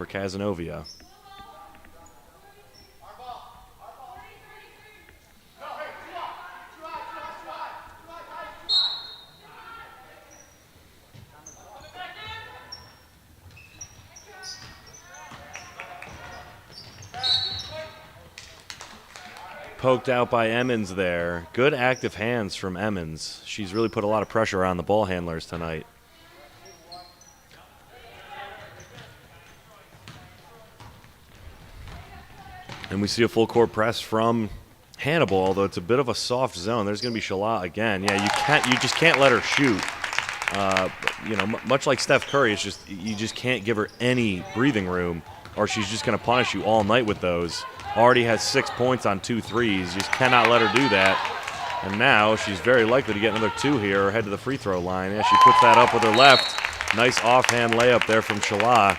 for Cazenovia. Poked out by Emmons there. Good active hands from Emmons. She's really put a lot of pressure on the ball handlers tonight. And we see a full court press from Hannibal, although it's a bit of a soft zone. There's going to be Shala again. Yeah, you just can't let her shoot. Much like Steph Curry, it's just you just can't give her any breathing room, or she's just going to punish you all night with those. Already has 6 points on 2 threes. You just cannot let her do that. And now she's very likely to get another 2 here or head to the free throw line. Yeah, she puts that up with her left. Nice offhand layup there from Shala.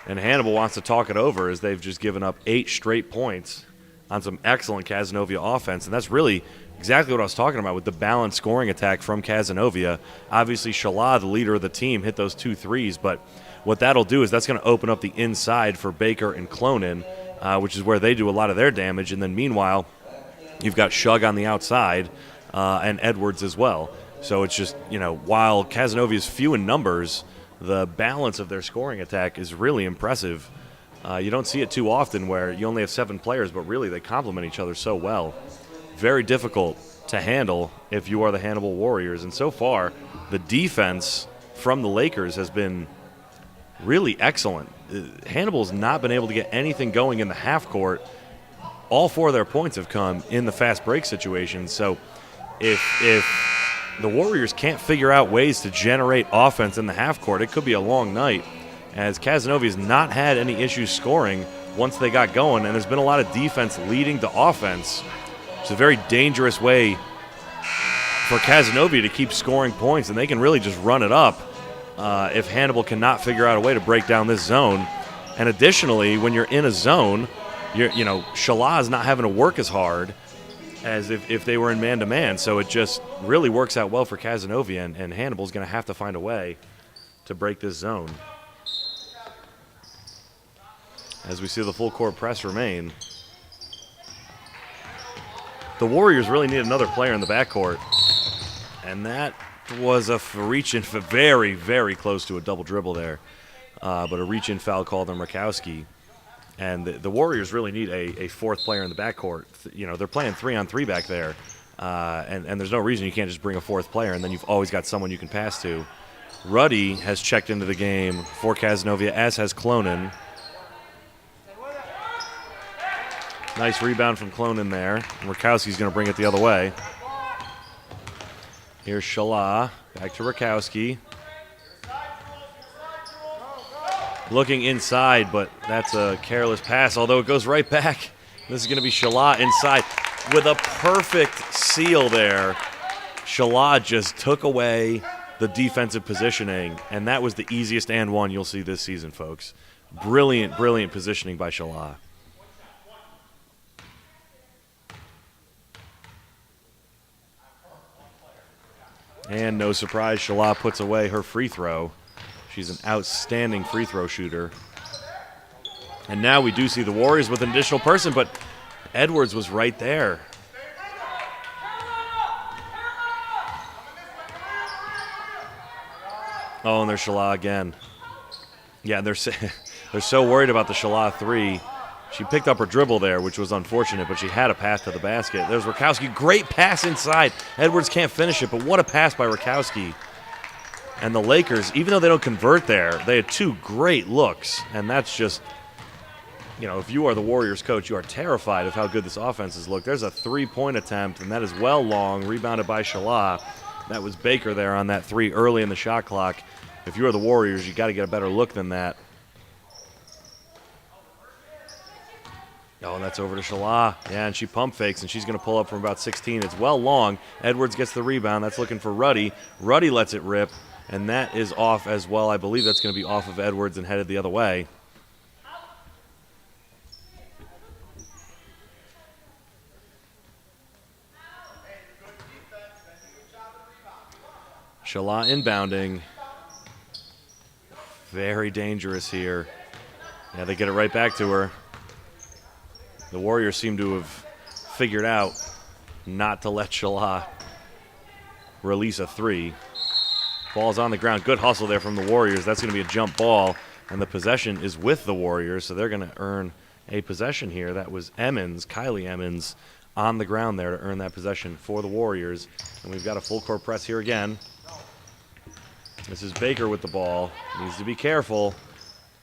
And Hannibal wants to talk it over as they've just given up 8 straight points on some excellent Cazenovia offense. And that's really exactly what I was talking about with the balanced scoring attack from Cazenovia. Obviously, Shala, the leader of the team, hit those 2 threes, but what that'll do is that's going to open up the inside for Baker and Clonin, which is where they do a lot of their damage. And then meanwhile, you've got Shug on the outside and Edwards as well. So it's just, while Cazenovia is few in numbers, the balance of their scoring attack is really impressive. You don't see it too often where you only have 7 players, but really they complement each other so well. Very difficult to handle if you are the Hannibal Warriors. And so far, the defense from the Lakers has been really excellent. Hannibal's not been able to get anything going in the half court. All 4 of their points have come in the fast break situations. So if the Warriors can't figure out ways to generate offense in the half court, it could be a long night, as Cazenovia's not had any issues scoring once they got going, and there's been a lot of defense leading to offense. It's a very dangerous way for Cazenovia to keep scoring points, and they can really just run it up if Hannibal cannot figure out a way to break down this zone. And additionally, when you're in a zone, Shala is not having to work as hard as if they were in man-to-man. So it just really works out well for Cazenovia, and Hannibal's going to have to find a way to break this zone. As we see the full court press remain. The Warriors really need another player in the backcourt, and that was a reach-in, very, very close to a double dribble there, but a reach-in foul called on Rakowski. And the Warriors really need a 4th player in the backcourt. They're playing 3-on-3 back there, and there's no reason you can't just bring a 4th player, and then you've always got someone you can pass to. Ruddy has checked into the game for Cazenovia, as has Clonin. Nice rebound from Clonin there. Rakowski's going to bring it the other way. Here's Shala, back to Rakowski. Looking inside, but that's a careless pass, although it goes right back. This is going to be Shala inside with a perfect seal there. Shala just took away the defensive positioning, and that was the easiest and one you'll see this season, folks. Brilliant, brilliant positioning by Shala. And no surprise, Shala puts away her free throw. She's an outstanding free throw shooter. And now we do see the Warriors with an additional person, but Edwards was right there. Oh, and there's Shala again. Yeah, they're so worried about the Shala 3. She picked up her dribble there, which was unfortunate, but she had a pass to the basket. There's Rakowski. Great pass inside. Edwards can't finish it, but what a pass by Rakowski. And the Lakers, even though they don't convert there, they had 2 great looks. And that's just, if you are the Warriors coach, you are terrified of how good this offense has looked. There's a 3-point attempt, and that is well long, rebounded by Shala. That was Baker there on that 3 early in the shot clock. If you are the Warriors, you got to get a better look than that. Oh, and that's over to Shala. Yeah, and she pump fakes, and she's going to pull up from about 16. It's well long. Edwards gets the rebound. That's looking for Ruddy. Ruddy lets it rip, and that is off as well. I believe that's going to be off of Edwards and headed the other way. Shala inbounding. Very dangerous here. Yeah, they get it right back to her. The Warriors seem to have figured out not to let Shala release a three. Ball's on the ground. Good hustle there from the Warriors. That's going to be a jump ball, and the possession is with the Warriors, so they're going to earn a possession here. That was Kylie Emmons, on the ground there to earn that possession for the Warriors. And we've got a full court press here again. This is Baker with the ball. Needs to be careful.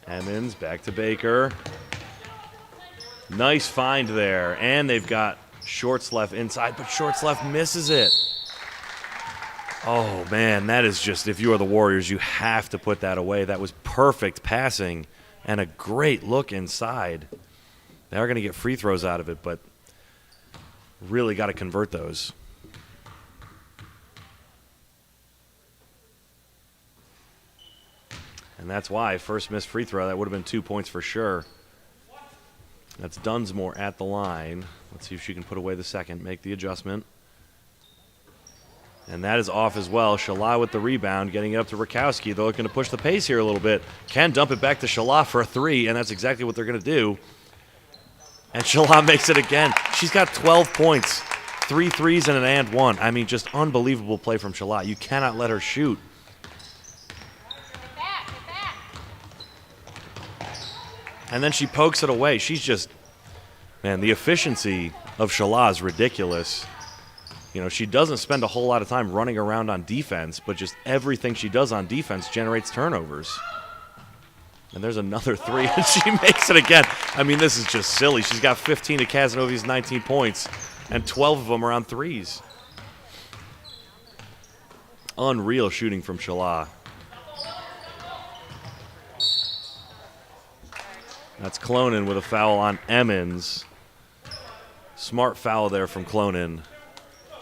Emmons back to Baker. Nice find there. And they've got Shortsleff inside, but Shortsleff misses it. Oh, man, that is just, if you are the Warriors, you have to put that away. That was perfect passing and a great look inside. They are going to get free throws out of it, but really got to convert those. And that's why first missed free throw, that would have been 2 points for sure. That's Dunsmore at the line. Let's see if she can put away the second, make the adjustment. And that is off as well. Shala with the rebound, getting it up to Rakowski. They're looking to push the pace here a little bit. Can dump it back to Shala for a three, and that's exactly what they're going to do. And Shala makes it again. She's got 12 points, 3 threes and an and one. I mean, just unbelievable play from Shala. You cannot let her shoot. And then she pokes it away. She's just, man, the efficiency of Shala is ridiculous. You know, she doesn't spend a whole lot of time running around on defense, but just everything she does on defense generates turnovers. And there's another three, and she makes it again. I mean, this is just silly. She's got 15 of Cazenovia's 19 points, and 12 of them are on threes. Unreal shooting from Shala. That's Clonin with a foul on Emmons. Smart foul there from Clonin.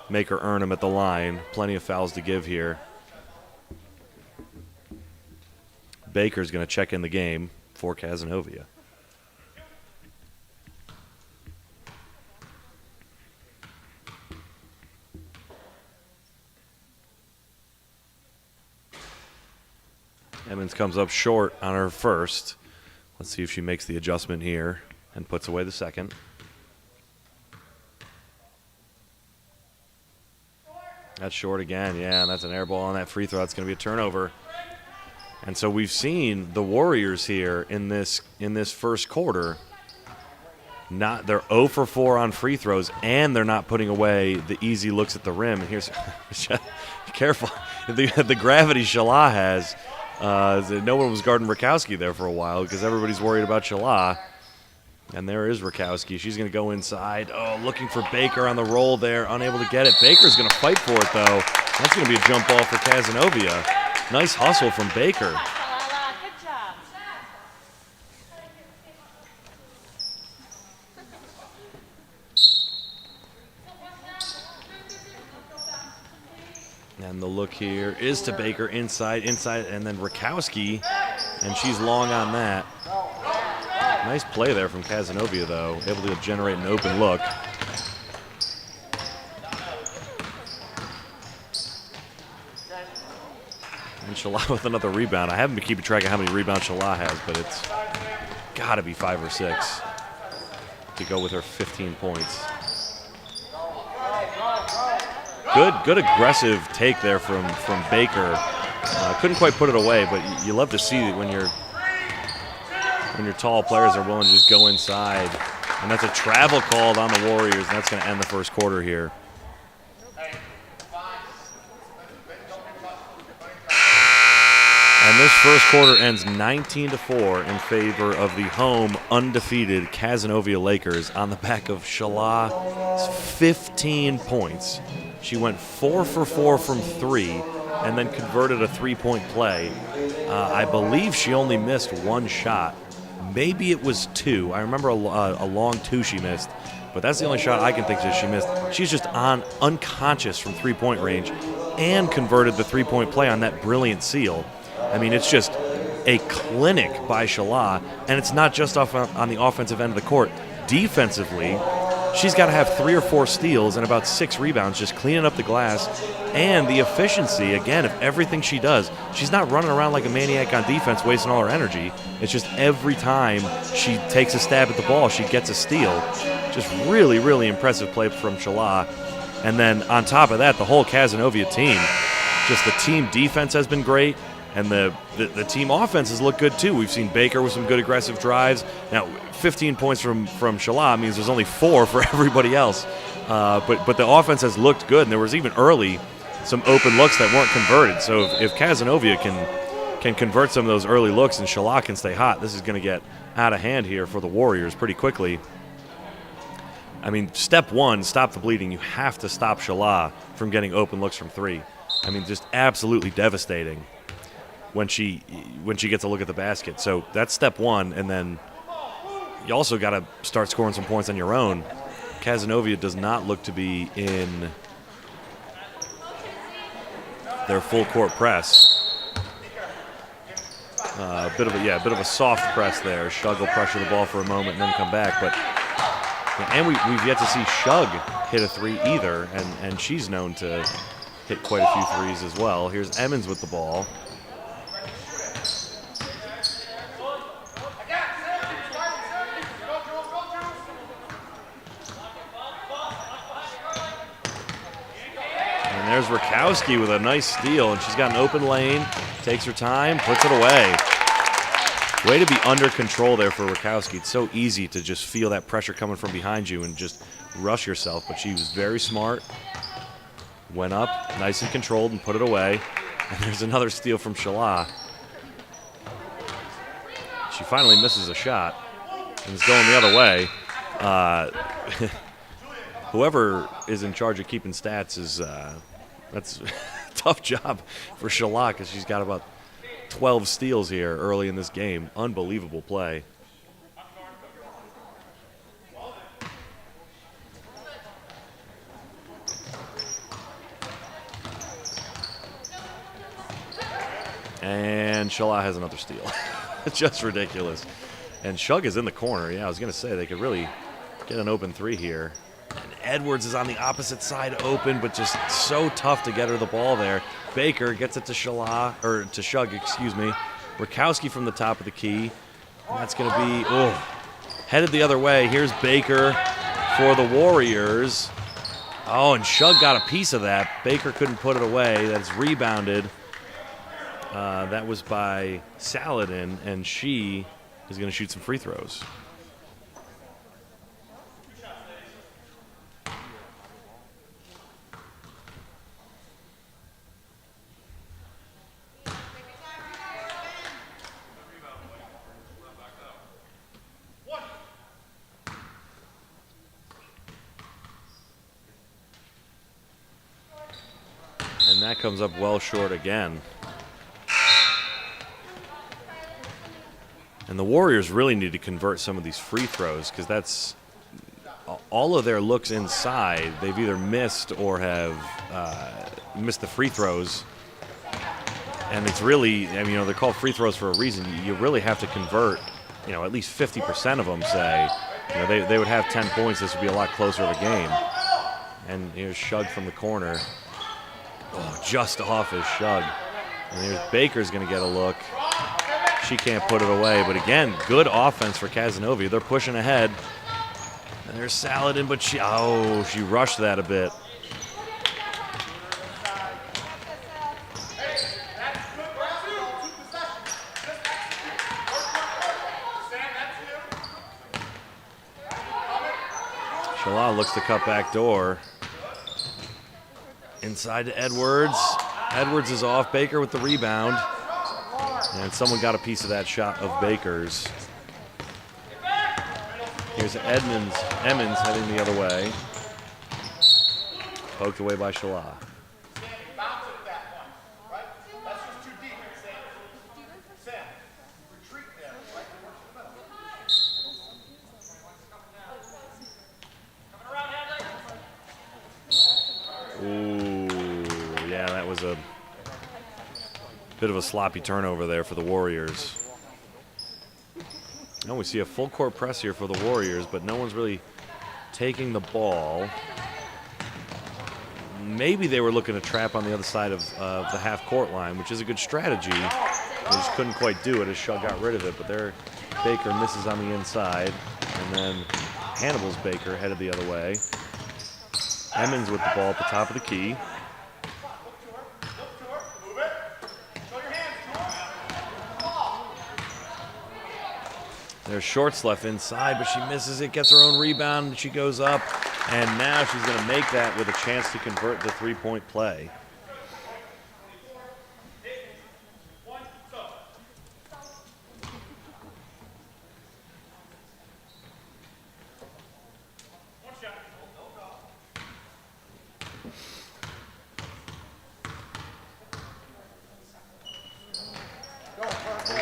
Make her earn him at the line. Plenty of fouls to give here. Baker's going to check in the game for Cazenovia. Emmons comes up short on her first. Let's see if she makes the adjustment here and puts away the second. That's short again, yeah, and that's an air ball on that free throw. That's going to be a turnover. And so we've seen the Warriors here in this first quarter. They're 0 for 4 on free throws, and they're not putting away the easy looks at the rim. And here's, careful, the gravity Shala has. No one was guarding Rakowski there for a while because everybody's worried about Shala. And there is Rakowski. She's going to go inside. Oh, looking for Baker on the roll there. Unable to get it. Baker's going to fight for it, though. That's going to be a jump ball for Cazenovia. Nice hustle from Baker. Good job. And the look here is to Baker inside, and then Rakowski, and she's long on that. Nice play there from Cazenovia, though, able to generate an open look. And Shala with another rebound. I haven't been keeping track of how many rebounds Shala has, but it's got to be 5 or 6 to go with her 15 points. Good aggressive take there from Baker. Couldn't quite put it away, but you love to see it when your tall players are willing to just go inside. And that's a travel called on the Warriors, and that's going to end the first quarter here. And this first quarter ends 19-4 in favor of the home undefeated Cazenovia Lakers on the back of Shala's 15 points. She went 4 for 4 from 3 and then converted a 3-point play. I believe she only missed 1 shot. Maybe it was 2. I remember a long 2 she missed, but that's the only shot I can think that she missed. She's just unconscious from 3-point range and converted the 3-point play on that brilliant seal. I mean, it's just a clinic by Shala, and it's not just on the offensive end of the court. Defensively, she's got to have 3 or 4 steals and about 6 rebounds, just cleaning up the glass. And the efficiency, again, of everything she does. She's not running around like a maniac on defense, wasting all her energy. It's just every time she takes a stab at the ball, she gets a steal. Just really, really impressive play from Shala. And then on top of that, the whole Cazenovia team, just the team defense has been great. And the team offense has looked good, too. We've seen Baker with some good aggressive drives. Now, 15 points from Shala means there's only 4 for everybody else. But the offense has looked good, and there was even early some open looks that weren't converted. So if Cazenovia can convert some of those early looks and Shala can stay hot, this is going to get out of hand here for the Warriors pretty quickly. I mean, step 1, stop the bleeding. You have to stop Shala from getting open looks from 3. I mean, just absolutely devastating when she gets a look at the basket. So that's step 1, and then you also got to start scoring some points on your own. Cazenovia does not look to be in their full court press. A bit of a soft press there. Shug will pressure the ball for a moment and then come back. And we've yet to see Shug hit a 3 either, and she's known to hit quite a few threes as well. Here's Emmons with the ball. And there's Rakowski with a nice steal, and she's got an open lane, takes her time, puts it away. Way to be under control there for Rakowski. It's so easy to just feel that pressure coming from behind you and just rush yourself, but she was very smart. Went up, nice and controlled, and put it away. And there's another steal from Shala. She finally misses a shot, and it's going the other way. Whoever is in charge of keeping stats is that's a tough job for Shala because she's got about 12 steals here early in this game. Unbelievable play. And Shala has another steal. It's just ridiculous. And Shug is in the corner. Yeah, I was going to say they could really get an open 3 here. And Edwards is on the opposite side open, but just so tough to get her the ball there. Baker gets it to Shug, excuse me. Rakowski from the top of the key. And that's going to be, headed the other way. Here's Baker for the Warriors. Oh, and Shug got a piece of that. Baker couldn't put it away. That's rebounded. That was by Saladin, and she is going to shoot some free throws. And that comes up well short again. And the Warriors really need to convert some of these free throws because that's all of their looks inside. They've either missed or have missed the free throws. And it's really, I mean, they're called free throws for a reason. You really have to convert, at least 50% of them, say. They would have 10 points. This would be a lot closer of a game. And here's Shug from the corner. Oh, just off his Shug. And here's Baker's going to get a look. She can't put it away, but again, good offense for Cazenovia. They're pushing ahead. And there's Saladin, but she rushed that a bit. Shala looks to cut back door. Inside to Edwards. Edwards is off. Baker with the rebound. And someone got a piece of that shot of Baker's. Here's Emmons heading the other way. Poked away by Shala. Ooh, yeah, that was a bit of a sloppy turnover there for the Warriors. Now we see a full court press here for the Warriors, but no one's really taking the ball. Maybe they were looking to trap on the other side of the half-court line, which is a good strategy. They just couldn't quite do it as Shug got rid of it. But there, Baker misses on the inside. And then Hannibal's Baker headed the other way. Emmons with the ball at the top of the key. There's Shorts left inside, but she misses it, gets her own rebound, and she goes up. And now she's going to make that with a chance to convert the three-point play.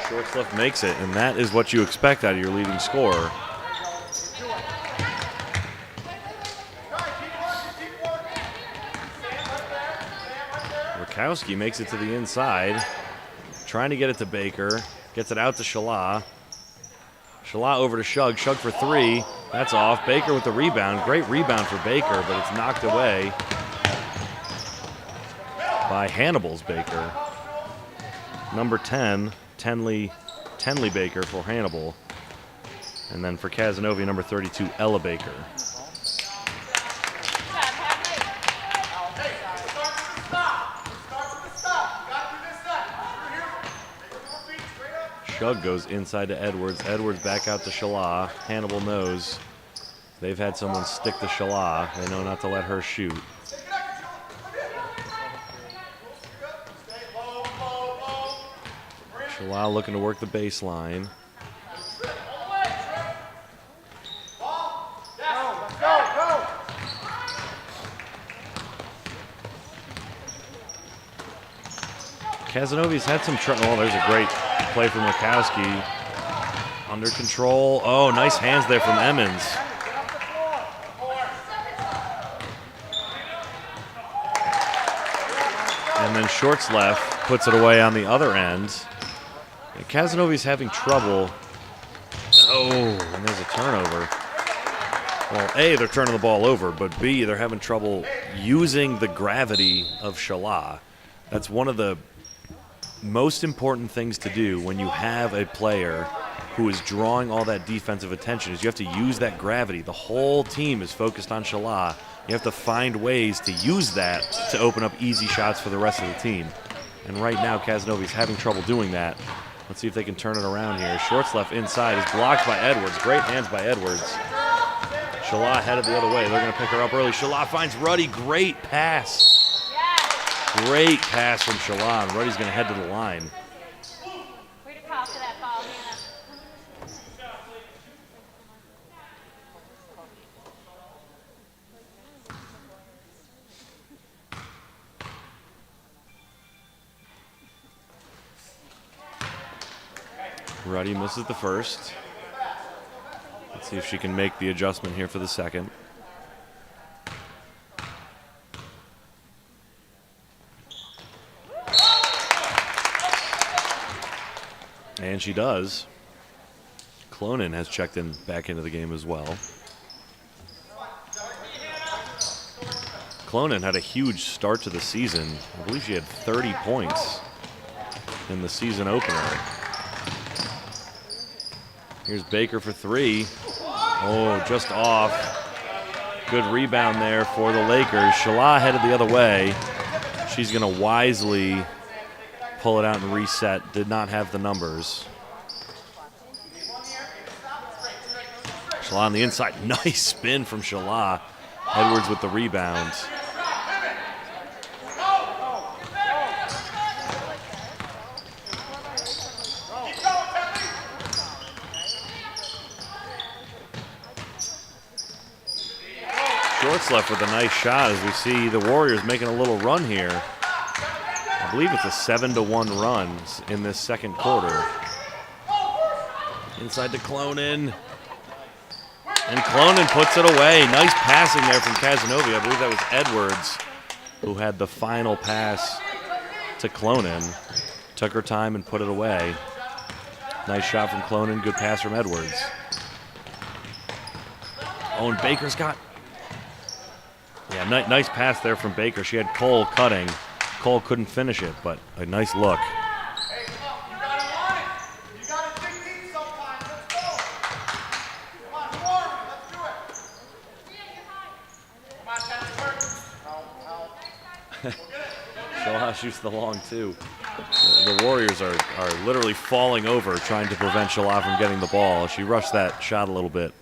Shorts left makes it, and that is what you expect out of your leading scorer. Rakowski makes it to the inside, trying to get it to Baker, gets it out to Shala. Shala over to Shug, Shug for three, that's off. Baker with the rebound, great rebound for Baker, but it's knocked away by Hannibal's Baker. Number 10, Tenley Baker for Hannibal. And then for Cazenovia, number 32, Ella Baker. Shug goes inside to Edwards. Edwards back out to Shala. Hannibal knows they've had someone stick to Shala. They know not to let her shoot. Shala looking to work the baseline. Cazenovia's had some trouble. Oh, there's a great play from Rakowski. Under control. Oh, nice hands there from Emmons. And then Shorts left, puts it away on the other end. And Cazenovia's having trouble. Oh, and there's a turnover. Well, A, they're turning the ball over, but B, they're having trouble using the gravity of Shala. That's one of the most important things to do when you have a player who is drawing all that defensive attention is you have to use that gravity. The whole team is focused on Shala. You have to find ways to use that to open up easy shots for the rest of the team. And right now, Cazenovia's having trouble doing that. Let's see if they can turn it around here. Shorts left inside is blocked by Edwards. Great hands by Edwards. Shala headed the other way. They're going to pick her up early. Shala finds Ruddy. Great pass. Great pass from Shala. And Ruddy's going to head to the line. Way to call for that ball, Hannah. Ruddy misses the first. Let's see if she can make the adjustment here for the second. And she does. Clonin has checked in back into the game as well. Clonin had a huge start to the season. I believe she had 30 points in the season opener. Here's Baker for three. Oh, just off. Good rebound there for the Lakers. Shala headed the other way. She's going to wisely pull it out and reset. Did not have the numbers. Shala on the inside. Nice spin from Shala. Edwards with the rebound. Shorts left with a nice shot as we see the Warriors making a little run here. I believe it's a 7-1 run in this second quarter. Inside to Clonin. And Clonin puts it away. Nice passing there from Cazenovia. I believe that was Edwards who had the final pass to Clonin. Took her time and put it away. Nice shot from Clonin. Good pass from Edwards. Oh, and Baker's got... Yeah, nice pass there from Baker. She had Cole cutting. Cole couldn't finish it, but a nice look. Hey, come on. You got to want it. You got to dig deep sometimes. Let's go. Come on, come on. Let's do it. Come on, Tanner, work. Help. Go get it. Shaw shoots the long two. The Warriors are literally falling over trying to prevent Shala from getting the ball. She rushed that shot a little bit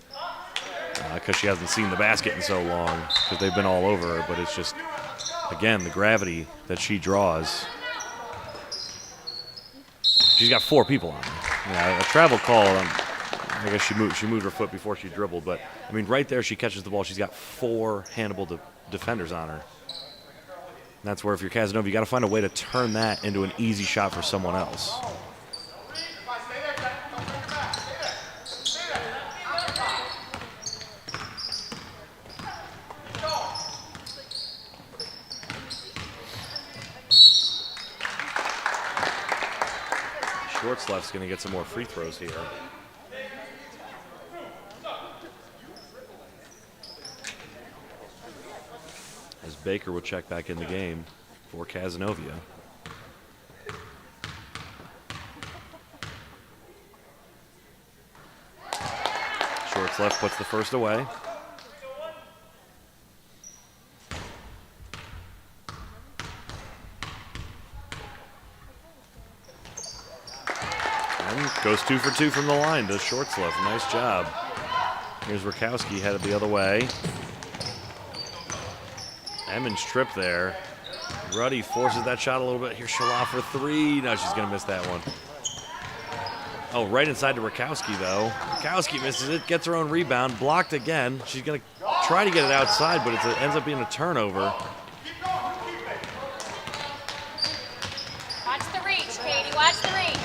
because she hasn't seen the basket in so long because they've been all over her, but it's just, again, the gravity that she draws. She's got 4 people on her. Yeah, a travel call. I guess she moved her foot before she dribbled, but I mean, right there she catches the ball. She's got 4 Hannibal defenders on her. And that's where if you're Cazenova, you got to find a way to turn that into an easy shot for someone else. Shorts left's going to get some more free throws here. As Baker will check back in the game for Cazenovia. Shorts left puts the first away. And goes 2 for 2 from the line to Shorts left. Nice job. Here's Rakowski headed the other way. Emmons trip there. Ruddy forces that shot a little bit. Here's Shala for 3. No, she's going to miss that one. Oh, right inside to Rakowski, though. Rakowski misses it, gets her own rebound, blocked again. She's going to try to get it outside, but it ends up being a turnover. Watch the reach, Katie. Watch the reach.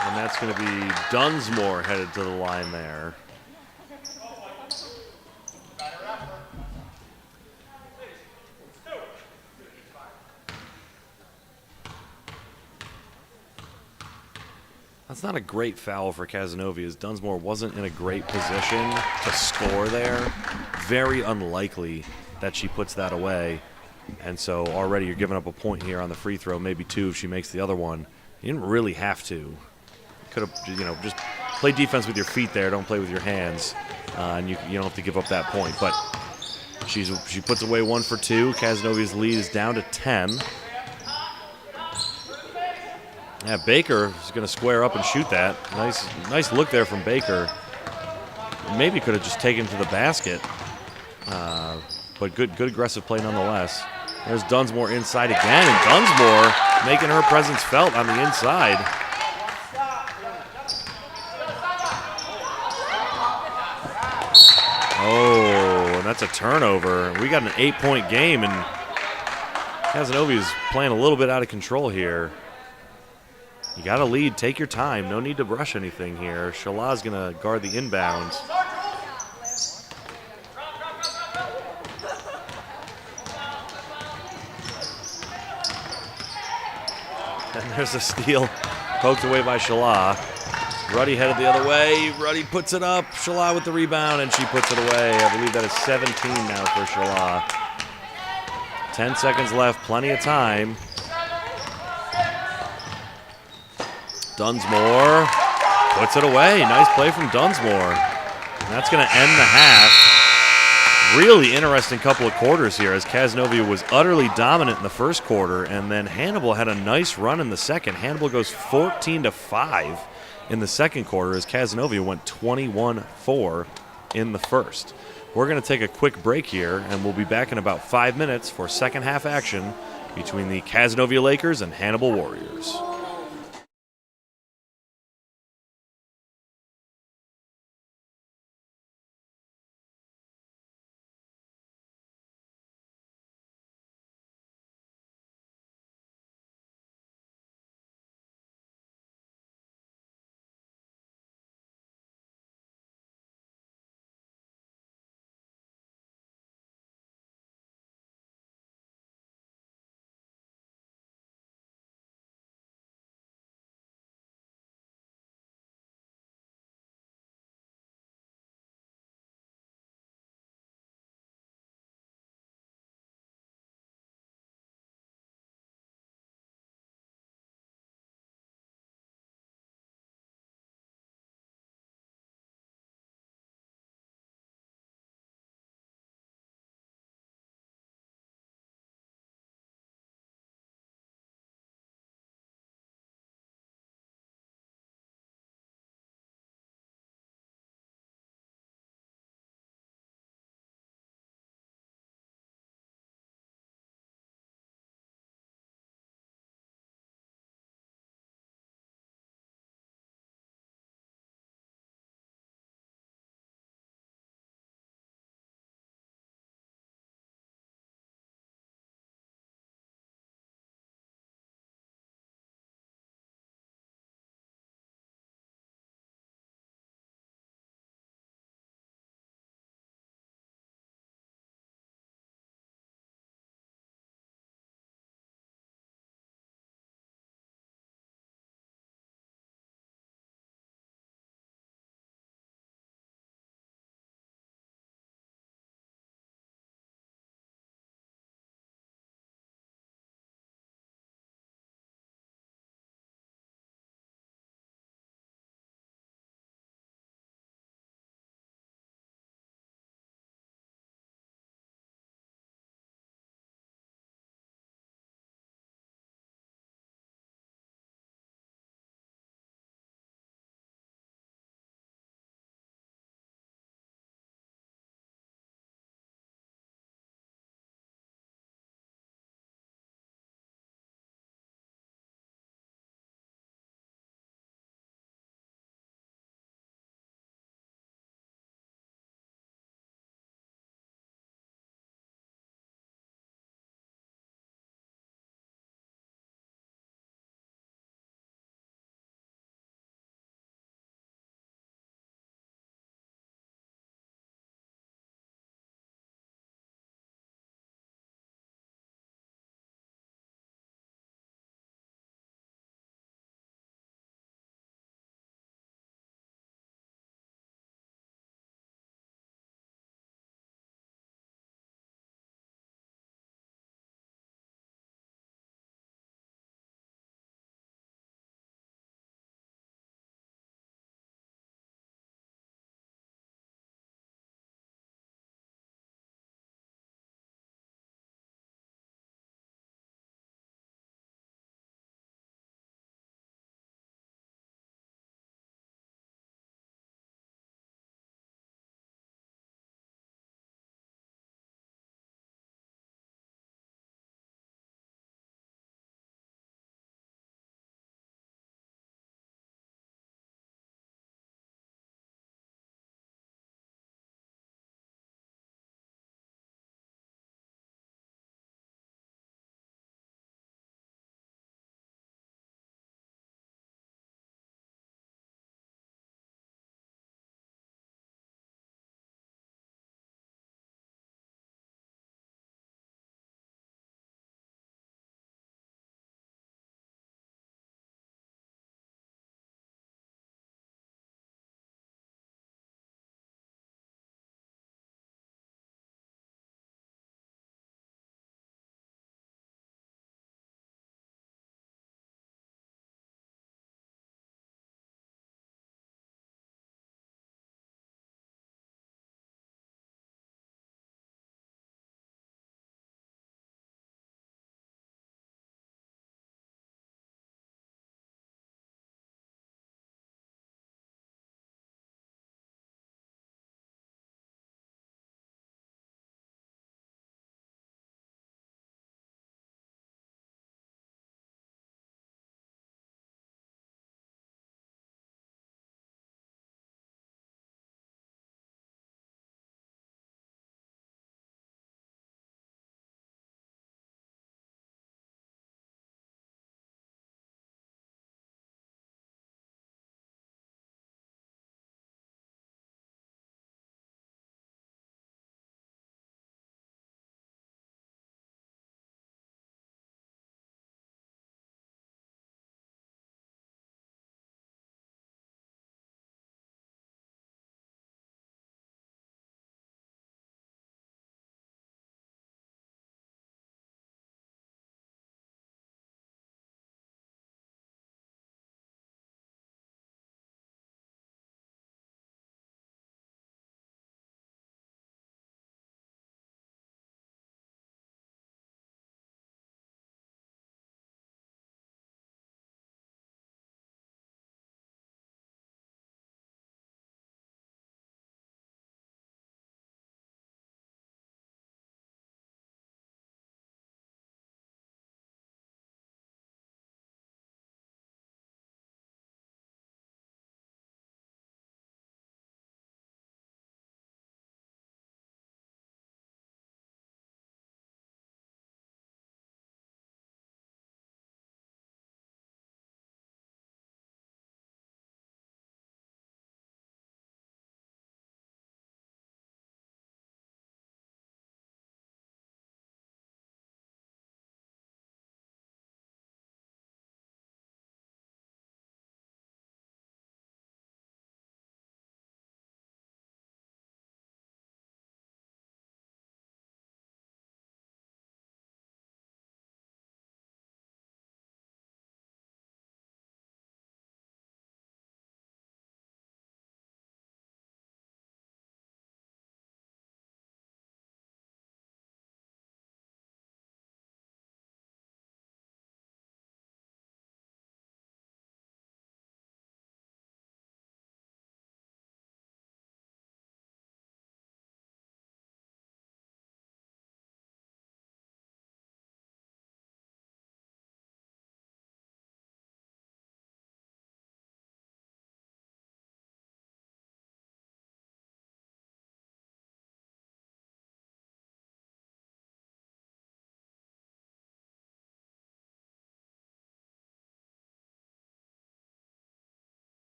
And that's going to be Dunsmore headed to the line there. That's not a great foul for Cazenovia, as Dunsmore wasn't in a great position to score there. Very unlikely that she puts that away. And so already you're giving up a point here on the free throw, maybe 2 if she makes the other one. You didn't really have to. Could have, just play defense with your feet there. Don't play with your hands, and you don't have to give up that point. But she puts away 1 for 2. Cazenovia's lead is down to 10. Yeah, Baker is going to square up and shoot that. Nice look there from Baker. Maybe could have just taken to the basket, but good aggressive play nonetheless. There's Dunsmore inside again, and Dunsmore making her presence felt on the inside. Oh, and that's a turnover. We got an 8-point game, and Cazenovia is playing a little bit out of control here. You got to lead. Take your time. No need to rush anything here. Shala's going to guard the inbound. And there's a steal poked away by Shala. Ruddy headed the other way. Ruddy puts it up. Shala with the rebound, and she puts it away. I believe that is 17 now for Shala. 10 seconds left. Plenty of time. Dunsmore puts it away. Nice play from Dunsmore. And that's going to end the half. Really interesting couple of quarters here as Cazenovia was utterly dominant in the first quarter, and then Hannibal had a nice run in the second. Hannibal goes 14-5 in the second quarter as Cazenovia went 21-4 in the first. We're going to take a quick break here, and we'll be back in about 5 minutes for second half action between the Cazenovia Lakers and Hannibal Warriors.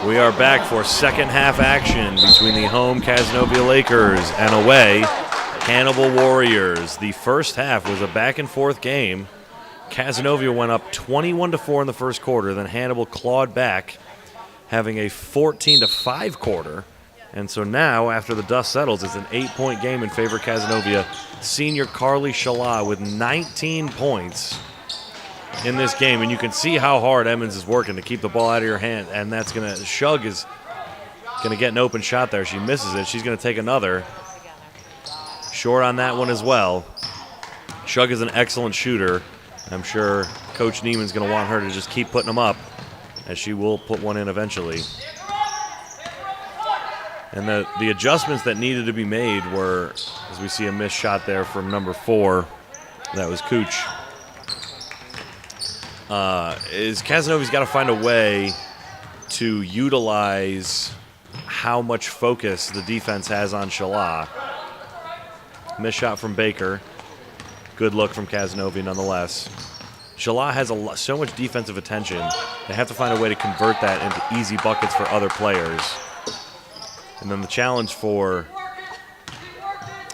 We are back for second half action between the home Cazenovia Lakers and away Hannibal Warriors. The first half was a back and forth game. Cazenovia went up 21-4 in the first quarter, then Hannibal clawed back, having a 14-5 quarter. And so now, after the dust settles, it's an 8-point game in favor of Cazenovia. Senior Carly Shala with 19 points in this game, and you can see how hard Emmons is working to keep the ball out of your hand, and that's going to, Shug is going to get an open shot there. She misses it. She's going to take another. Short on that one as well. Shug is an excellent shooter. I'm sure Coach Neiman's going to want her to just keep putting them up, as she will put one in eventually. And the adjustments that needed to be made were, as we see a missed shot there from number 4, that was Cooch. Is Cazenovia's got to find a way to utilize how much focus the defense has on Shala. Missed shot from Baker. Good look from Cazenovia nonetheless. Shala has so much defensive attention. They have to find a way to convert that into easy buckets for other players. And then the challenge for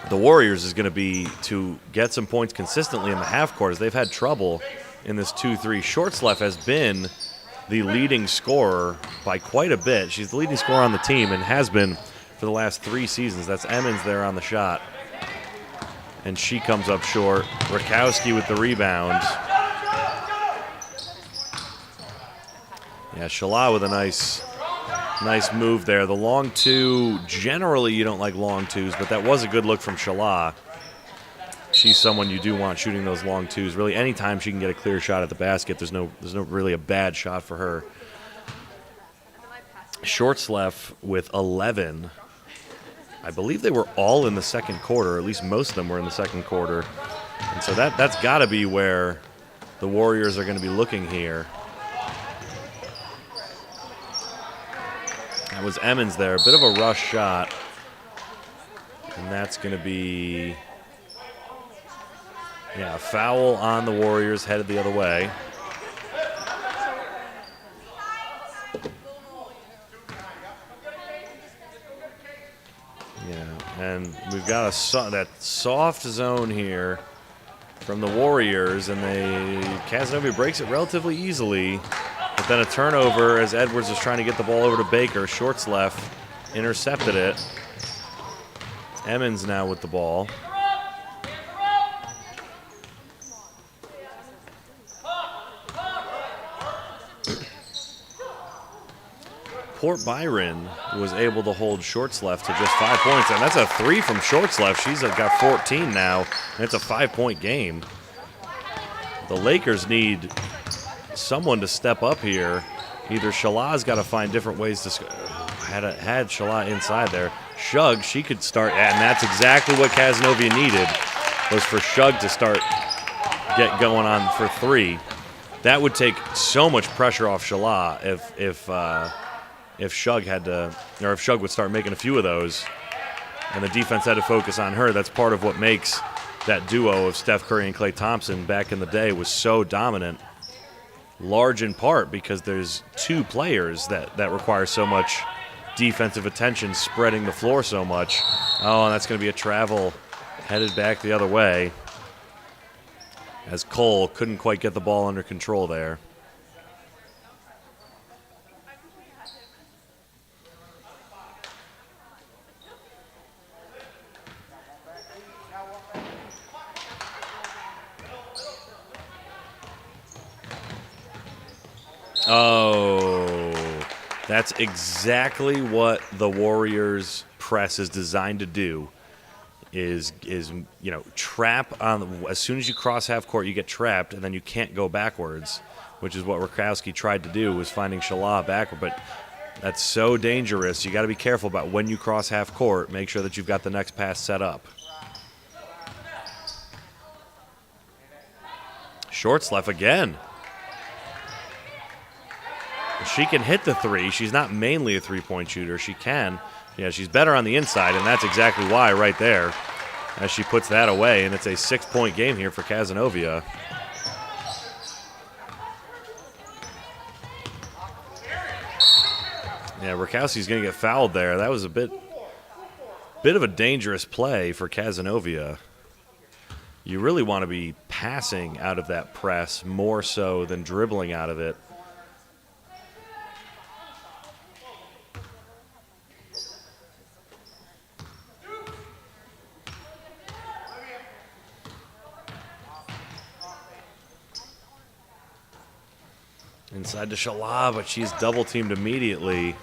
the Warriors is going to be to get some points consistently in the half court, as they've had trouble in this 2-3. Shortsleff has been the leading scorer by quite a bit. She's the leading scorer on the team and has been for the last 3 seasons. That's Emmons there on the shot. And she comes up short. Rakowski with the rebound. Yeah, Shala with a nice move there. The long two, generally you don't like long twos, but that was a good look from Shala. She's someone you do want shooting those long twos. Really, anytime she can get a clear shot at the basket, there's no really a bad shot for her. Shortsleff with 11. I believe they were all in the second quarter, or at least most of them were in the second quarter. And so that's got to be where the Warriors are going to be looking here. That was Emmons there, a bit of a rush shot. And that's going to be, a foul on the Warriors, headed the other way. And we've got that soft zone here from the Warriors, and Cazenovia breaks it relatively easily. But then a turnover as Edwards is trying to get the ball over to Baker. Shortsleff intercepted it. Emmons now with the ball. Port Byron was able to hold Shortsleff to just 5 points, and that's a 3 from Shortsleff. She's got 14 now, and it's a 5-point game. The Lakers need someone to step up here. Either Shala's got to find different ways to had Shala inside there. Shug, she could start, and that's exactly what Cazenovia needed, was for Shug to get going on for 3. That would take so much pressure off Shala if Shug if Shug would start making a few of those, and the defense had to focus on her. That's part of what makes that duo of Steph Curry and Klay Thompson back in the day was so dominant, large in part because there's 2 players that require so much defensive attention, spreading the floor so much. Oh, and that's going to be a travel headed back the other way, as Cole couldn't quite get the ball under control there. Oh, that's exactly what the Warriors press is designed to do. Is trap on as soon as you cross half court, you get trapped, and then you can't go backwards, which is what Rakowski tried to do, was finding Shala backward. But that's so dangerous. You got to be careful about when you cross half court. Make sure that you've got the next pass set up. Shortsleff again. She can hit the 3. She's not mainly a 3-point shooter. She can. Yeah, she's better on the inside, and that's exactly why right there, as she puts that away, and it's a 6-point game here for Cazenovia. Yeah, Rakowski's going to get fouled there. That was a bit of a dangerous play for Cazenovia. You really want to be passing out of that press more so than dribbling out of it. Inside to Shala, but she's double teamed immediately.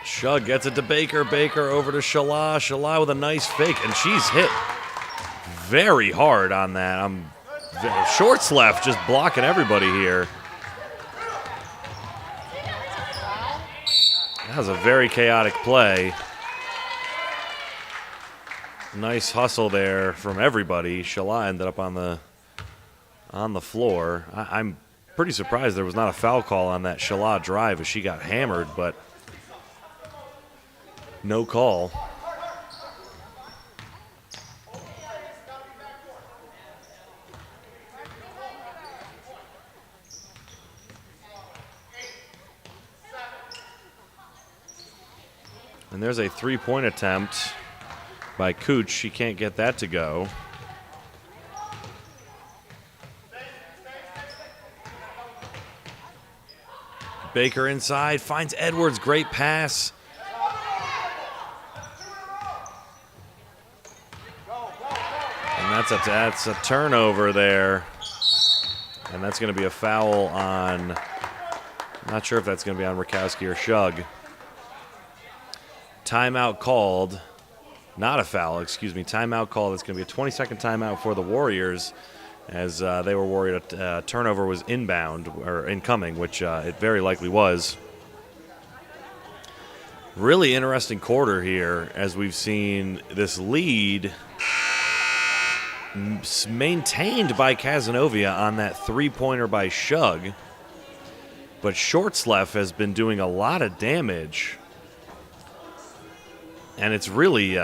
Shug gets it to Baker. Baker over to Shala. Shala with a nice fake, and she's hit very hard on that. Shorts left, just blocking everybody here. That was a very chaotic play. Nice hustle there from everybody. Shala ended up on the floor. I'm pretty surprised there was not a foul call on that Shala drive as she got hammered, but no call. And there's a three-point attempt by Cooch. She can't get that to go. Baker inside, finds Edwards, great pass. And that's a turnover there. And that's going to be a foul on, not sure if that's going to be on Rakowski or Shug. Timeout called. Not a foul, excuse me. Timeout called. It's going to be a 20-second timeout for the Warriors as they were worried a turnover was inbound or incoming, which it very likely was. Really interesting quarter here as we've seen this lead maintained by Cazenovia on that three-pointer by Shug. But Shortsleff has been doing a lot of damage. And it's really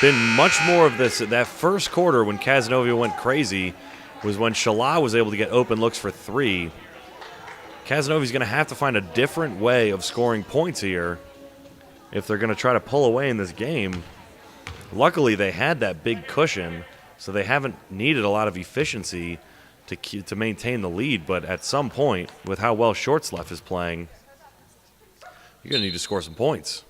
been much more of this. That first quarter when Cazenovia went crazy was when Shala was able to get open looks for three. Cazenovia's going to have to find a different way of scoring points here if they're going to try to pull away in this game. Luckily, they had that big cushion, so they haven't needed a lot of efficiency to maintain the lead. But at some point, with how well Shortsleff is playing, you're going to need to score some points.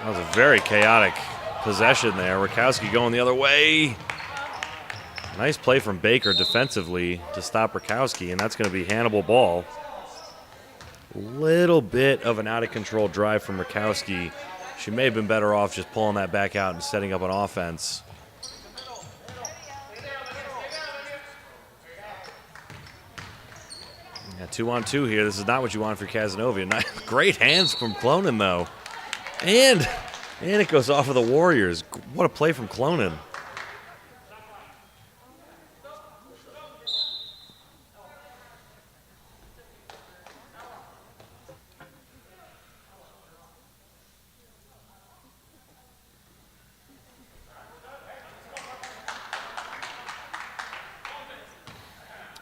That was a very chaotic possession there. Rakowski going the other way. Nice play from Baker defensively to stop Rakowski, and that's going to be Hannibal ball. Little bit of an out-of-control drive from Rakowski. She may have been better off just pulling that back out and setting up an offense. Yeah, 2-on-2 here. This is not what you want for Cazenovia. Great hands from Clonin, though. And it goes off of the Warriors. What a play from Clonin.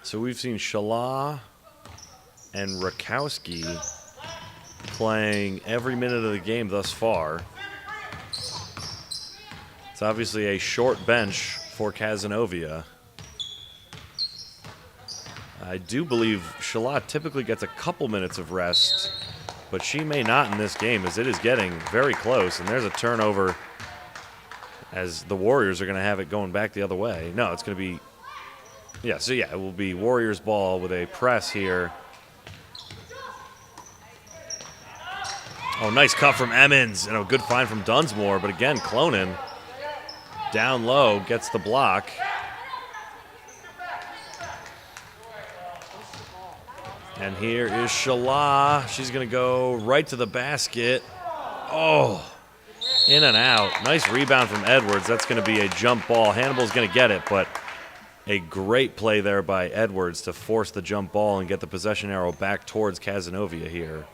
So we've seen Shala and Rakowski playing every minute of the game thus far. It's obviously a short bench for Cazenovia. I do believe Shala typically gets a couple minutes of rest, but she may not in this game as it is getting very close. And there's a turnover as the Warriors are going to have it going back the other way. No, it's going to be Yeah, so yeah, it will be Warriors ball with a press here. Oh, nice cut from Emmons and a good find from Dunsmore. But again, Clonin down low gets the block. And here is Shala. She's going to go right to the basket. Oh, in and out. Nice rebound from Edwards. That's going to be a jump ball. Hannibal's going to get it, but a great play there by Edwards to force the jump ball and get the possession arrow back towards Cazenovia here.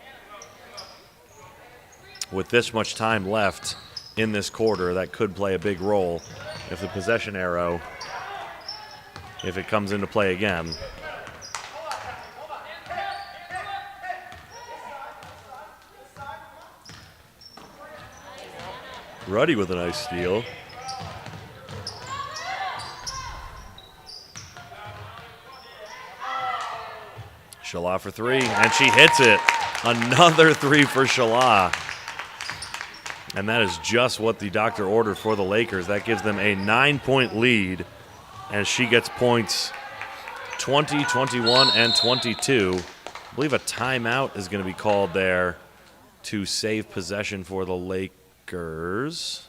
With this much time left in this quarter, that could play a big role if the possession arrow, if it comes into play again. Ruddy with a nice steal. Shala for three, and she hits it. Another three for Shala. And that is just what the doctor ordered for the Lakers. That gives them a 9-point lead as she gets points 20, 21, and 22. I believe a timeout is going to be called there to save possession for the Lakers.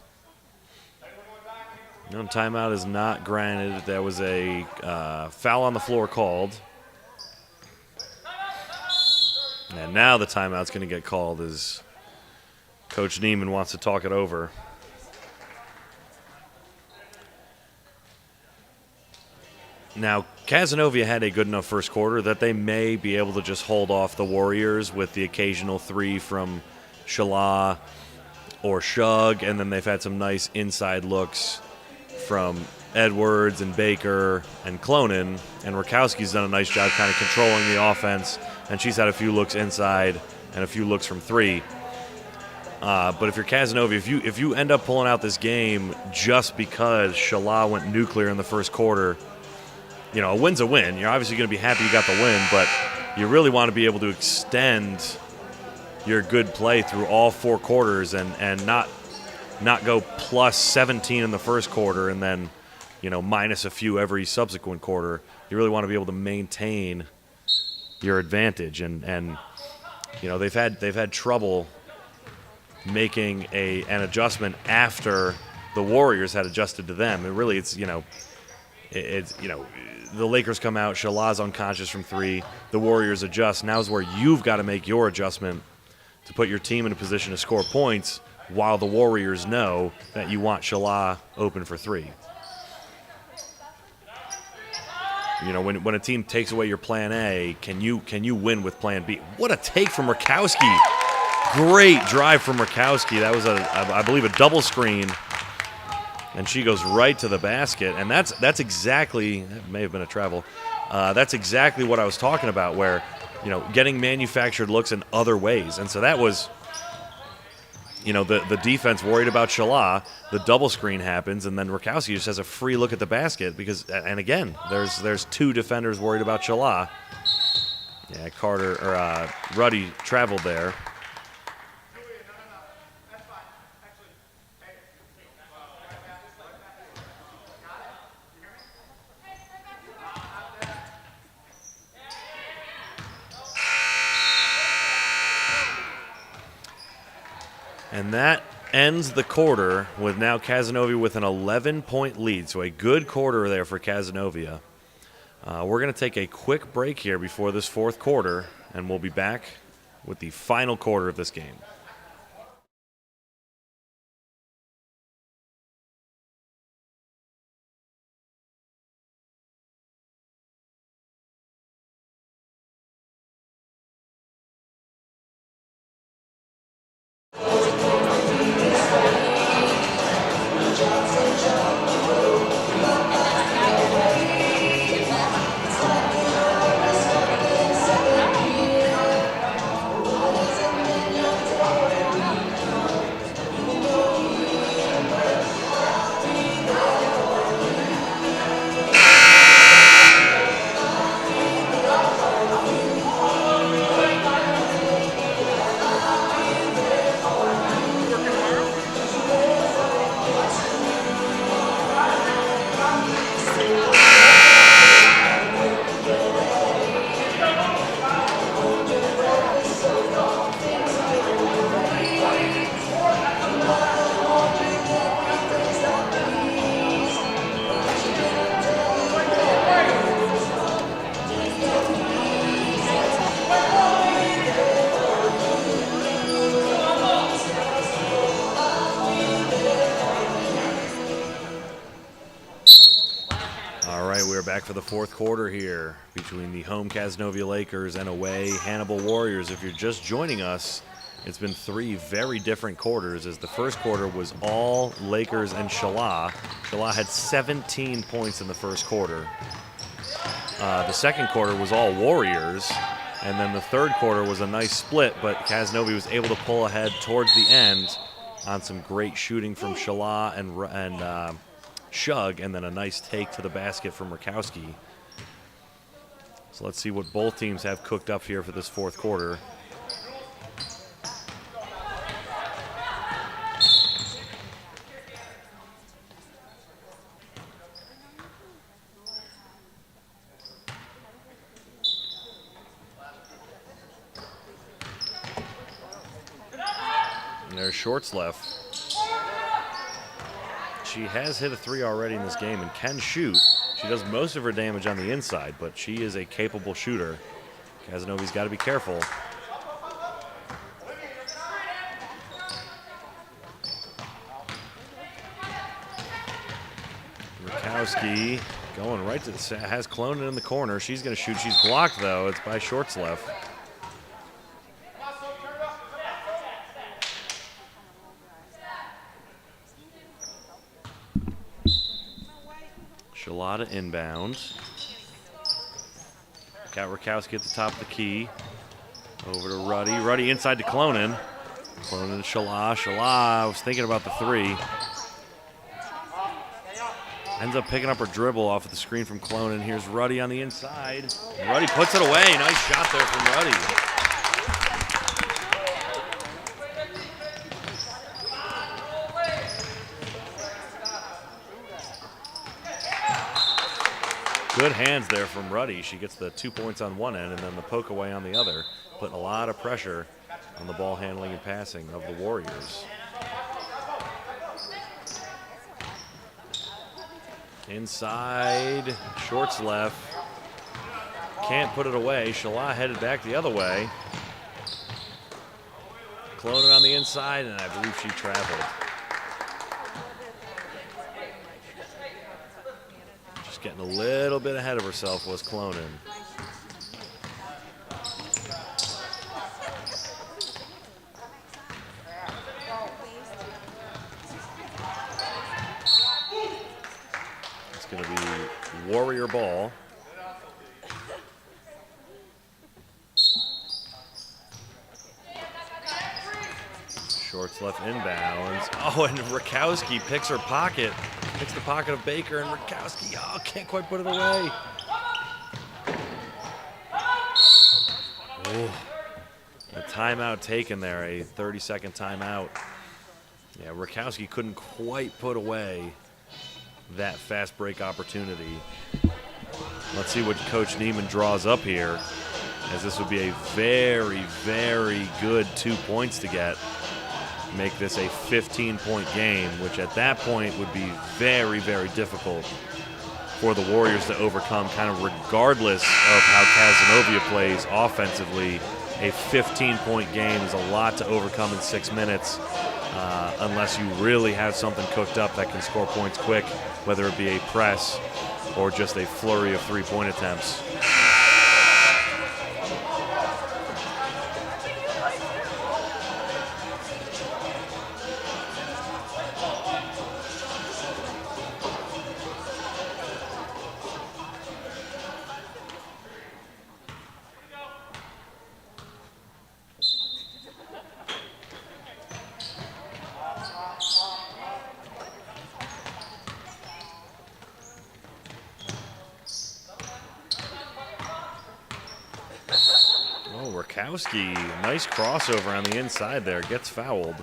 No, timeout is not granted. There was a foul on the floor called. And now the timeout's going to get called as Coach Neiman wants to talk it over. Now, Cazenovia had a good enough first quarter that they may be able to just hold off the Warriors with the occasional three from Shala or Shug, and then they've had some nice inside looks from Edwards and Baker and Clonin, and Rakowski's done a nice job kind of controlling the offense, and she's had a few looks inside and a few looks from three. But if you're Cazenovia, if you end up pulling out this game just because Shala went nuclear in the first quarter, you know, a win's a win. You're obviously going to be happy you got the win, but you really want to be able to extend your good play through all four quarters and not go plus 17 in the first quarter and then, you know, minus a few every subsequent quarter. You really want to be able to maintain your advantage, and you know, they've had trouble making an adjustment after the Warriors had adjusted to them. And really, it's the Lakers come out, Shala's unconscious from three, the Warriors adjust. Now's where you've got to make your adjustment to put your team in a position to score points while the Warriors know that you want Shala open for three. You know, when a team takes away your plan A, can you win with plan B? What a take from Rakowski. Great drive from Rakowski. That was, I believe, a double screen. And she goes right to the basket. And that's exactly, that may have been a travel, that's exactly what I was talking about, where, you know, getting manufactured looks in other ways. And so that was, you know, the defense worried about Shala. The double screen happens, and then Rakowski just has a free look at the basket because, and again, there's two defenders worried about Shala. Yeah, Ruddy traveled there. And that ends the quarter with now Cazenovia with an 11-point lead. So a good quarter there for Cazenovia. We're going to take a quick break here before this fourth quarter, and we'll be back with the final quarter of this game. back for the fourth quarter here between the home Cazenovia Lakers and away Hannibal Warriors. If you're just joining us, it's been three very different quarters, as the first quarter was all Lakers and Shala. Shala had 17 points in the first quarter. The second quarter was all Warriors, and then the third quarter was a nice split, but Cazenovia was able to pull ahead towards the end on some great shooting from Shala and Shug, and then a nice take to the basket from Rakowski. So let's see what both teams have cooked up here for this fourth quarter. And there's Shorts left. She has hit a three already in this game and can shoot. She does most of her damage on the inside, but she is a capable shooter. Cazenovia's got to be careful. Rakowski going right to the, has Clonin in the corner. She's going to shoot. She's blocked, though. It's by Shorts left. Shalata inbound. Got Rakowski at the top of the key. Over to Ruddy. Ruddy inside to Clonin. Clonin to Shala. Shala, I was thinking about the three. Ends up picking up her dribble off of the screen from Clonin. Here's Ruddy on the inside. And Ruddy puts it away. Nice shot there from Ruddy. Good hands there from Ruddy. She gets the 2 points on one end and then the poke away on the other, putting a lot of pressure on the ball handling and passing of the Warriors. Inside, Shorts left. Can't put it away. Shala headed back the other way. Clonin on the inside, and I believe she traveled. Getting a little bit ahead of herself was Clonin. It's going to be Warrior ball. Shorts left inbounds. Oh, and Rakowski picks her pocket. Picks the pocket of Baker, and Rakowski, oh, can't quite put it away. Oh, a timeout taken there, a 30-second timeout. Yeah, Rakowski couldn't quite put away that fast break opportunity. Let's see what Coach Neiman draws up here, as this would be a very, very good 2 points to get. Make this a 15-point game, which at that point would be very, very difficult for the Warriors to overcome, kind of regardless of how Cazenovia plays offensively. A 15-point game is a lot to overcome in 6 minutes, unless you really have something cooked up that can score points quick, whether it be a press or just a flurry of three-point attempts. Rakowski, nice crossover on the inside there, gets fouled.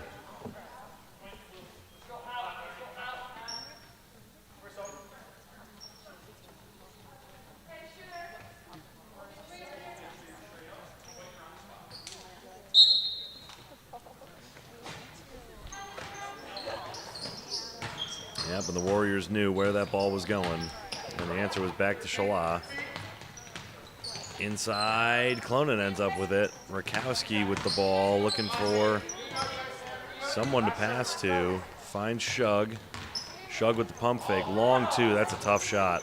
Yep, and the Warriors knew where that ball was going, and the answer was back to Shala. Inside, Clonin ends up with it. Rakowski with the ball, looking for someone to pass to. Finds Shug. Shug with the pump fake. Long two, that's a tough shot.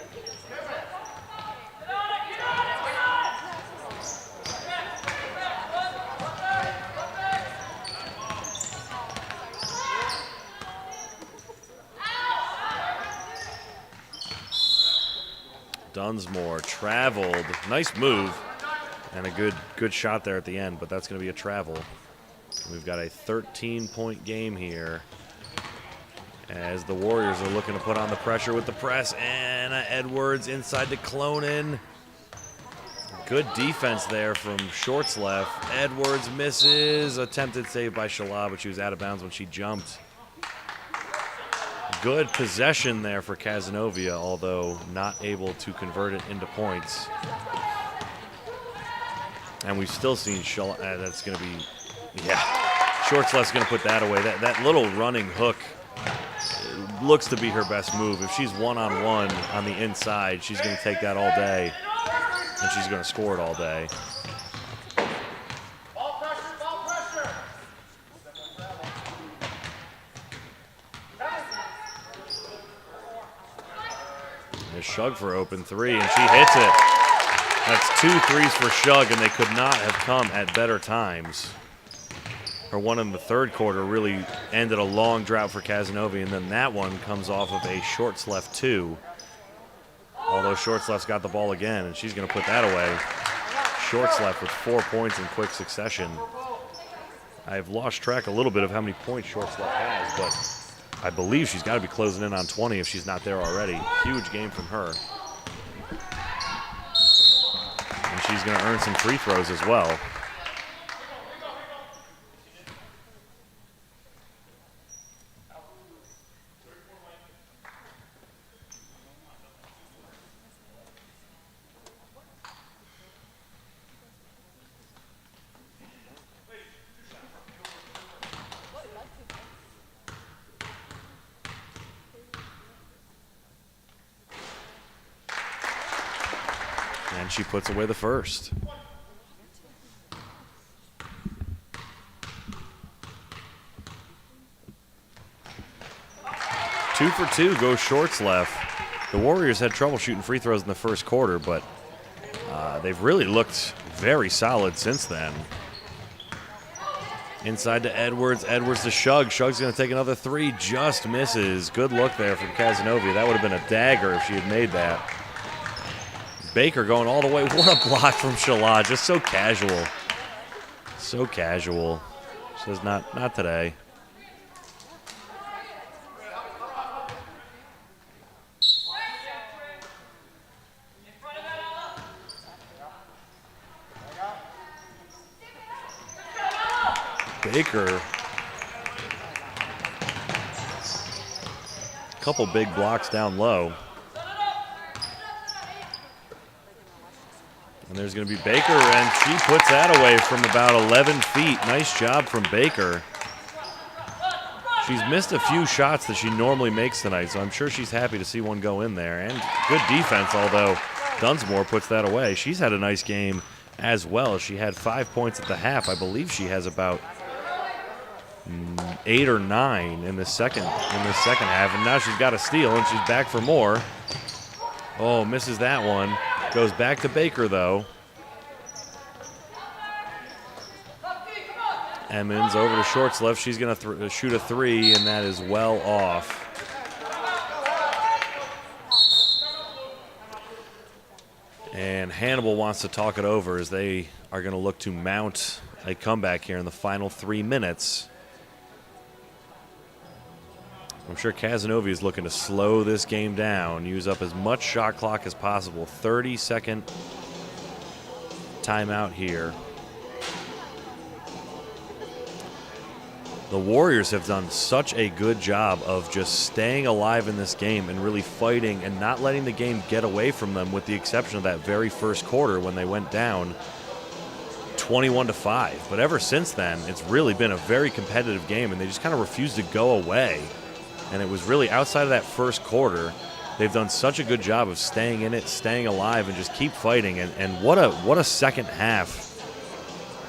Dunsmore traveled. Nice move. And a good shot there at the end, but that's going to be a travel. We've got a 13-point game here as the Warriors are looking to put on the pressure with the press. And Edwards inside to Clonin. Good defense there from Shortsleff. Edwards misses. Attempted save by Shala, but she was out of bounds when she jumped. Good possession there for Cazenovia, although not able to convert it into points. And we've still seen Shala. That's going to be, yeah. Shortsleff's going to put that away. That little running hook looks to be her best move. If she's one-on-one on the inside, she's going to take that all day, and she's going to score it all day. Ball pressure, ball pressure. There's Shug for open three, and she hits it. That's 2 threes for Shug, and they could not have come at better times. Her one in the third quarter really ended a long drought for Cazenovia, and then that one comes off of a Shortsleff 2. Although Shortsleff's got the ball again, and she's going to put that away. Shortsleff with 4 points in quick succession. I've lost track a little bit of how many points Shortsleff has, but I believe she's got to be closing in on 20 if she's not there already. Huge game from her. And she's going to earn some free throws as well. And she puts away the first. Two for two goes Shortsleff. The Warriors had trouble shooting free throws in the first quarter, but they've really looked very solid since then. Inside to Edwards. Edwards to Shug. Shug's going to take another three. Just misses. Good look there from Cazenovia. That would have been a dagger if she had made that. Baker going all the way. What a block from Shala. Just so casual. So casual. Says not today. Baker. Couple big blocks down low. And there's going to be Baker, and she puts that away from about 11 feet. Nice job from Baker. She's missed a few shots that she normally makes tonight, so I'm sure she's happy to see one go in there. And good defense, although Dunsmore puts that away. She's had a nice game as well. She had 5 points at the half. I believe she has about 8 or 9 in the second half, and now she's got a steal, and she's back for more. Oh, misses that one. Goes back to Baker, though. Emmons over to Shortsleff. She's going to shoot a three, and that is well off. And Hannibal wants to talk it over as they are going to look to mount a comeback here in the final 3 minutes. I'm sure Cazenovia is looking to slow this game down, use up as much shot clock as possible. 30-second timeout here. The Warriors have done such a good job of just staying alive in this game and really fighting and not letting the game get away from them, with the exception of that very first quarter when they went down 21-5. But ever since then, it's really been a very competitive game, and they just kind of refuse to go away. And it was really outside of that first quarter, they've done such a good job of staying in it, staying alive, and just keep fighting. And what a second half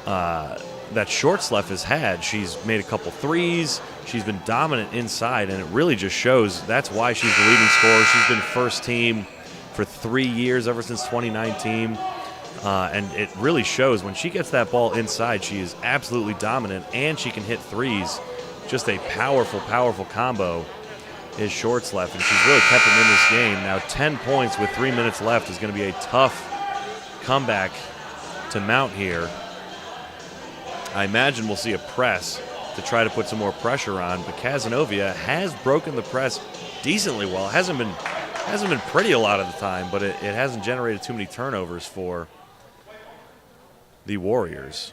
that Shortsleff has had. She's made a couple threes. She's been dominant inside, and it really just shows that's why she's the leading scorer. She's been first team for 3 years, ever since 2019. And it really shows when she gets that ball inside, she is absolutely dominant, and she can hit threes. Just a powerful, powerful combo. his shorts left, and she's really kept him in this game. Now 10 points with 3 minutes left is going to be a tough comeback to mount here. I imagine we'll see a press to try to put some more pressure on, but Cazenovia has broken the press decently well. It hasn't been pretty a lot of the time, but it hasn't generated too many turnovers for the Warriors.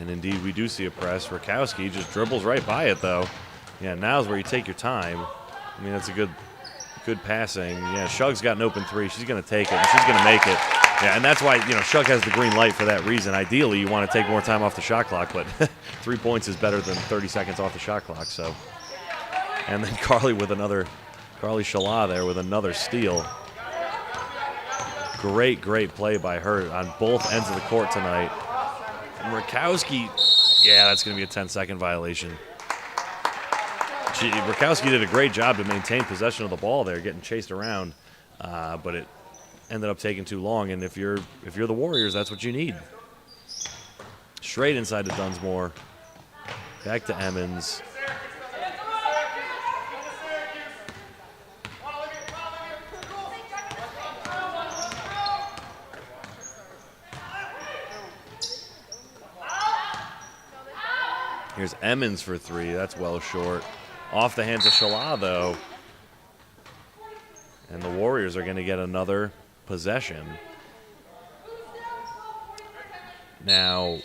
And indeed, we do see a press. Rakowski just dribbles right by it, though. Yeah, now's where you take your time. I mean, that's a good passing. Yeah, Shug's got an open three. She's going to take it, and she's going to make it. Yeah, and that's why, Shug has the green light for that reason. Ideally, you want to take more time off the shot clock, but 3 points is better than 30 seconds off the shot clock. So, and then Carly Shala there with another steal. Great play by her on both ends of the court tonight. And Rakowski, yeah, that's going to be a 10-second violation. Rakowski did a great job to maintain possession of the ball there, getting chased around, but it ended up taking too long. And if you're the Warriors, that's what you need. Straight inside to Dunsmore, back to Emmons. Here's Emmons for three. That's well short. Off the hands of Shala, though. And the Warriors are going to get another possession. Now,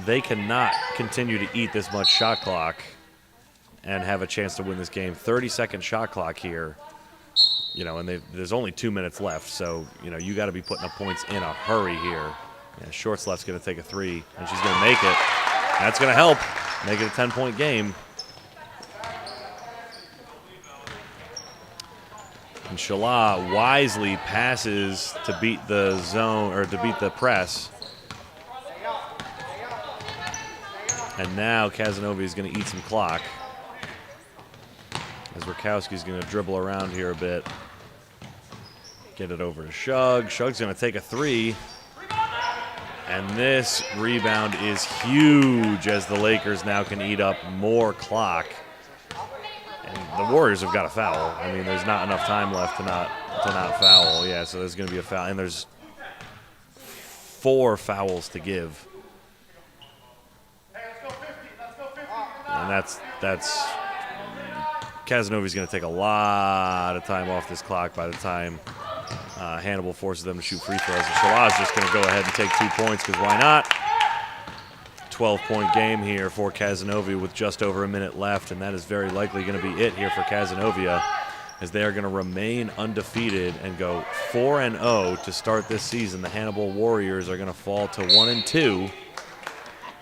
they cannot continue to eat this much shot clock and have a chance to win this game. 30-second shot clock here. And there's only 2 minutes left, so, you got to be putting up points in a hurry here. And Shortleft's going to take a three, and she's going to make it. That's going to help make it a 10-point game. And Shala wisely passes to beat the zone, or to beat the press. And now Cazenovia is going to eat some clock, as Rakowski's going to dribble around here a bit. Get it over to Shug. Shug's going to take a three. And this rebound is huge, as the Lakers now can eat up more clock. And the Warriors have got to foul. I mean, there's not enough time left to not foul. Yeah, so there's going to be a foul. And there's 4 fouls to give. And that's Cazenovia's going to take a lot of time off this clock by the time Hannibal forces them to shoot free throws. And Shala's just going to go ahead and take 2 points, because why not? 12-point game here for Cazenovia with just over a minute left, and that is very likely going to be it here for Cazenovia, as they are going to remain undefeated and go 4-0 to start this season. The Hannibal Warriors are going to fall to 1-2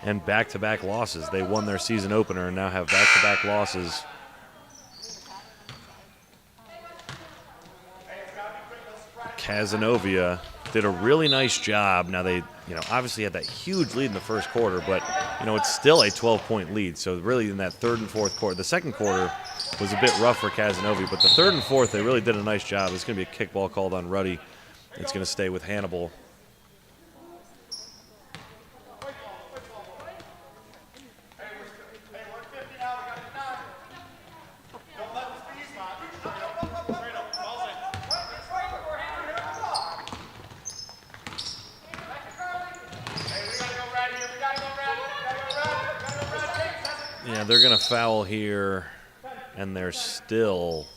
and back-to-back losses. They won their season opener and now have back-to-back losses. Cazenovia did a really nice job. Now they, obviously had that huge lead in the first quarter, but, it's still a 12-point lead. So really in that third and fourth quarter, the second quarter was a bit rough for Cazenovia, but the third and fourth, they really did a nice job. It's going to be a kickball called on Ruddy. It's going to stay with Hannibal. Yeah, they're going to foul here, and they're still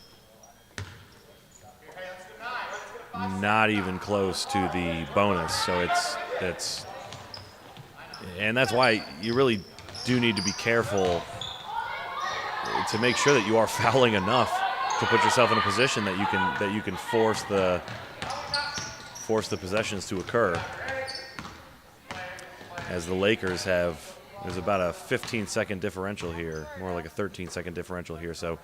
not even close to the bonus. So it's and that's why you really do need to be careful to make sure that you are fouling enough to put yourself in a position that you can force the possessions to occur. As the Lakers have. There's about a 15-second differential here, more like a 13-second differential here. So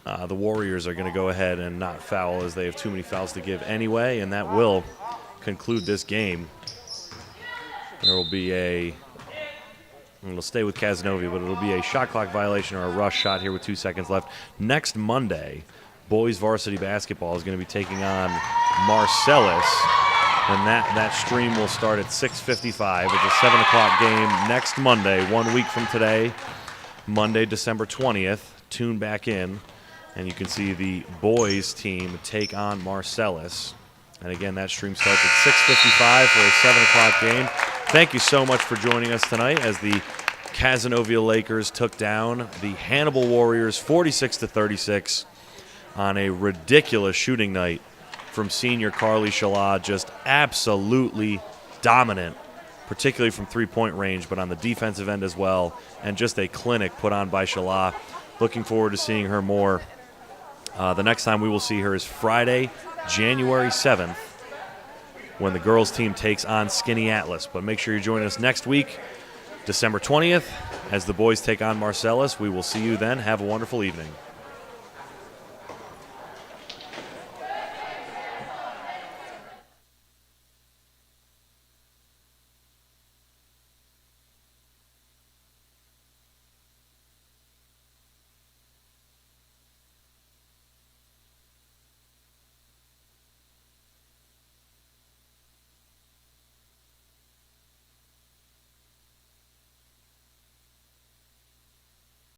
the Warriors are going to go ahead and not foul, as they have too many fouls to give anyway, and that will conclude this game. There will be and it'll stay with Cazenovia, but it'll be a shot clock violation or a rush shot here with 2 seconds left. Next Monday, boys varsity basketball is going to be taking on Marcellus. And that stream will start at 6:55. It's a 7 o'clock game next Monday, 1 week from today, Monday, December 20th. Tune back in, and you can see the boys team take on Marcellus. And again, that stream starts at 6:55 for a 7 o'clock game. Thank you so much for joining us tonight as the Cazenovia Lakers took down the Hannibal Warriors 46-36 on a ridiculous shooting night from senior Carly Shala, just absolutely dominant, particularly from three-point range, but on the defensive end as well, and just a clinic put on by Shala. Looking forward to seeing her more. The next time we will see her is Friday, January 7th, when the girls team takes on Skinny Atlas. But make sure you join us next week, December 20th, as the boys take on Marcellus. We will see you then. Have a wonderful evening.